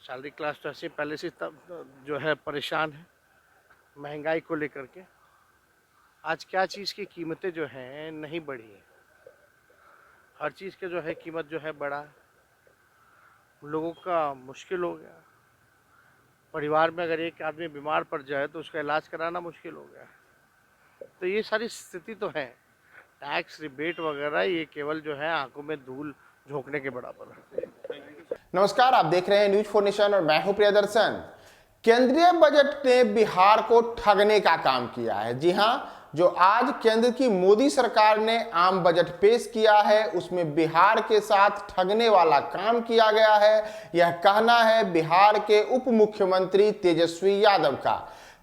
Salary class तो ऐसे पहले से जो है परेशान है महंगाई को लेकर के। आज क्या चीज़ की कीमतें जो हैं नहीं बढ़ी है, हर चीज़ के जो है कीमत जो है बढ़ा है। लोगों का मुश्किल हो गया। परिवार में अगर एक आदमी बीमार पड़ जाए तो उसका इलाज कराना मुश्किल हो गया। तो ये सारी स्थिति तो है। टैक्स रिबेट वगैरह ये केवल जो है आंखों में धूल झोंकने के बराबर है। नमस्कार, आप देख रहे हैं न्यूज फॉर नेशन और मैं हूं प्रियदर्शन। केंद्रीय बजट ने बिहार को ठगने का काम किया है। जी हां, जो आज केंद्र की मोदी सरकार ने आम बजट पेश किया है उसमें बिहार के साथ ठगने वाला काम किया गया है। यह कहना है बिहार के उप मुख्यमंत्री तेजस्वी यादव का।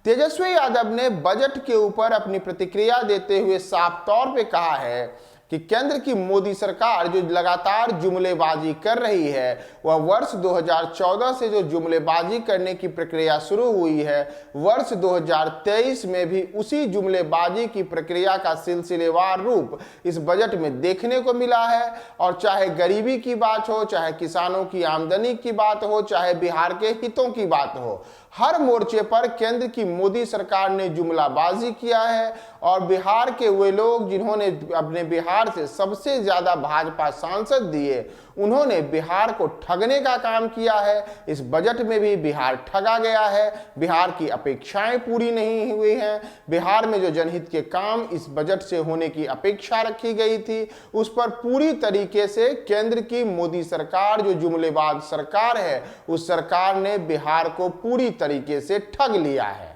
तेजस्वी यादव ने बजट के ऊपर अपनी प्रतिक्रिया देते हुए साफ तौर पे कहा है कि केंद्र की मोदी सरकार जो लगातार जुमलेबाजी कर रही है, वह वर्ष 2014 से जो जुमलेबाजी करने की प्रक्रिया शुरू हुई है, वर्ष 2023 में भी उसी जुमलेबाजी की प्रक्रिया का सिलसिलेवार रूप इस बजट में देखने को मिला है। और चाहे गरीबी की बात हो, चाहे किसानों की आमदनी की बात हो, चाहे बिहार के हितों की बात हो, हर मोर्चे पर केंद्र की मोदी सरकार ने जुमलाबाजी किया है। और बिहार के वे लोग जिन्होंने अपने बिहार से सबसे ज्यादा भाजपा सांसद दिए, उन्होंने बिहार को ठगने का काम किया है। इस बजट में भी बिहार ठगा गया है। बिहार की अपेक्षाएं पूरी नहीं हुई हैं। बिहार में जो जनहित के काम इस बजट से होने की अपेक्षा रखी गई थी, उस पर पूरी तरीके से केंद्र की मोदी सरकार जो जुमलेबाज सरकार है, उस सरकार ने बिहार को पूरी तरीके से ठग लिया है।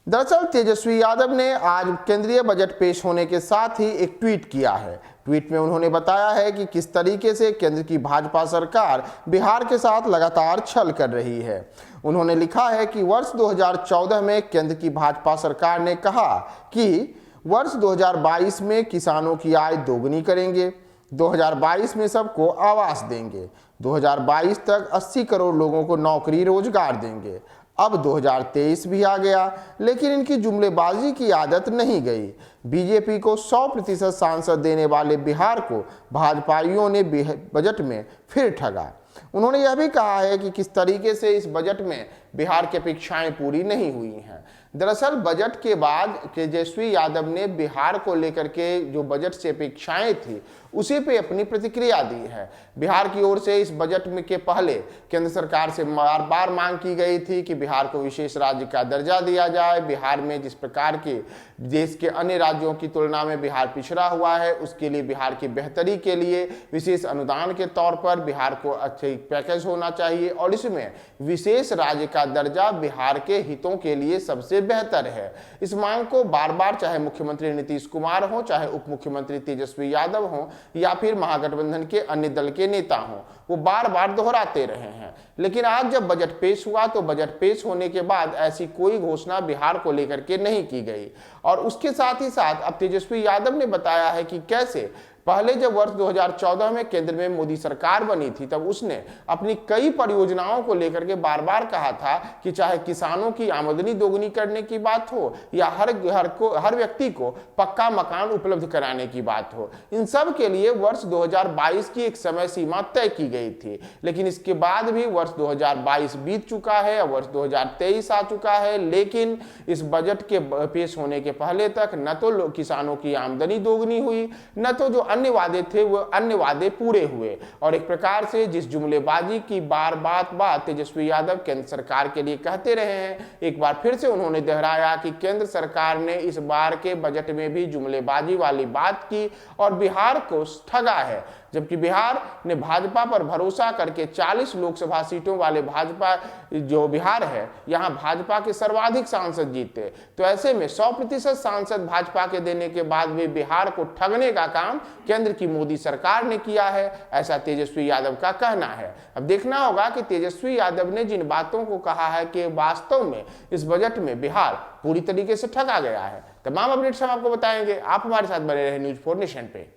दरअसल तेजस्वी यादव ने आज केंद्रीय बजट पेश होने के साथ ही एक ट्वीट किया है। ट्वीट में उन्होंने बताया है कि किस तरीके से केंद्र की भाजपा सरकार बिहार के साथ लगातार छल कर रही है। उन्होंने लिखा है कि वर्ष 2014 में केंद्र की भाजपा सरकार ने कहा कि वर्ष 2022 में किसानों की आय दोगुनी करेंगे, 2022 में सबको आवास देंगे, 2022 तक 80 करोड़ लोगों को नौकरी रोजगार देंगे। अब 2023 भी आ गया, लेकिन इनकी जुमलेबाजी की आदत नहीं गई। बीजेपी को 100% सांसद देने वाले बिहार को भाजपाइयों ने बजट में फिर ठगा। उन्होंने यह भी कहा है कि किस तरीके से इस बजट में बिहार की अपेक्षाएं पूरी नहीं हुई हैं। दरअसल बजट के बाद तेजस्वी यादव ने बिहार को लेकर के जो बजट से अपेक्षाएं थी उसी पे अपनी प्रतिक्रिया दी है। बिहार की ओर से इस बजट में के पहले केंद्र सरकार से बार बार मांग की गई थी कि बिहार को विशेष राज्य का दर्जा दिया जाए। बिहार में जिस प्रकार के देश के अन्य राज्यों की तुलना में बिहार पिछड़ा हुआ है, उसके लिए बिहार की बेहतरी के लिए विशेष अनुदान के तौर पर बिहार को अच्छे पैकेज होना चाहिए और इसमें विशेष राज्य का दर्जा बिहार के हितों के लिए सबसे बेहतर है। इस मांग को बार बार चाहे मुख्यमंत्री नीतीश कुमार हो, चाहे उप मुख्यमंत्री तेजस्वी यादव हो या फिर महागठबंधन के अन्य दल के नेता हों, वो बार बार दोहराते रहे हैं। लेकिन आज जब बजट पेश हुआ तो बजट पेश होने के बाद ऐसी कोई घोषणा बिहार को लेकर के नहीं की गई। और उसके साथ ही साथ अब तेजस्वी यादव ने बताया है कि कैसे पहले जब वर्ष 2014 में केंद्र में मोदी सरकार बनी थी, तब उसने अपनी कई परियोजनाओं को लेकर के बार बार कहा था कि चाहे किसानों की आमदनी दोगुनी करने की बात हो या हर व्यक्ति को पक्का मकान उपलब्ध कराने की बात हो, इन सब के लिए वर्ष 2022 की एक समय सीमा तय की गई थी। लेकिन इसके बाद भी वर्ष 2022 बीत चुका है, वर्ष 2023 आ चुका है, लेकिन इस बजट के पेश होने के पहले तक न तो किसानों की आमदनी दोगुनी हुई, न तो जो अन्य वादे थे वो अन्य वादे पूरे हुए। और एक प्रकार से जिस जुमलेबाजी की बात तेजस्वी यादव केंद्र सरकार के लिए कहते रहे हैं, एक बार फिर से उन्होंने दोहराया कि केंद्र सरकार ने इस बार के बजट में भी जुमलेबाजी वाली बात की और बिहार को ठगा है। जबकि बिहार ने भाजपा पर भरोसा करके 40 लोकसभा सीटों वाले भाजपा जो बिहार है, यहां भाजपा के सर्वाधिक सांसद जीते। तो ऐसे में 100% सांसद भाजपा के देने के बाद भी बिहार को ठगने का काम केंद्र की मोदी सरकार ने किया है, ऐसा तेजस्वी यादव का कहना है। अब देखना होगा कि तेजस्वी यादव ने जिन बातों को कहा है कि वास्तव में इस बजट में बिहार पूरी तरीके से ठगा गया है। तमाम अपडेट्स हम आपको बताएंगे। आप हमारे साथ बने रहे न्यूज 4 नेशन पे।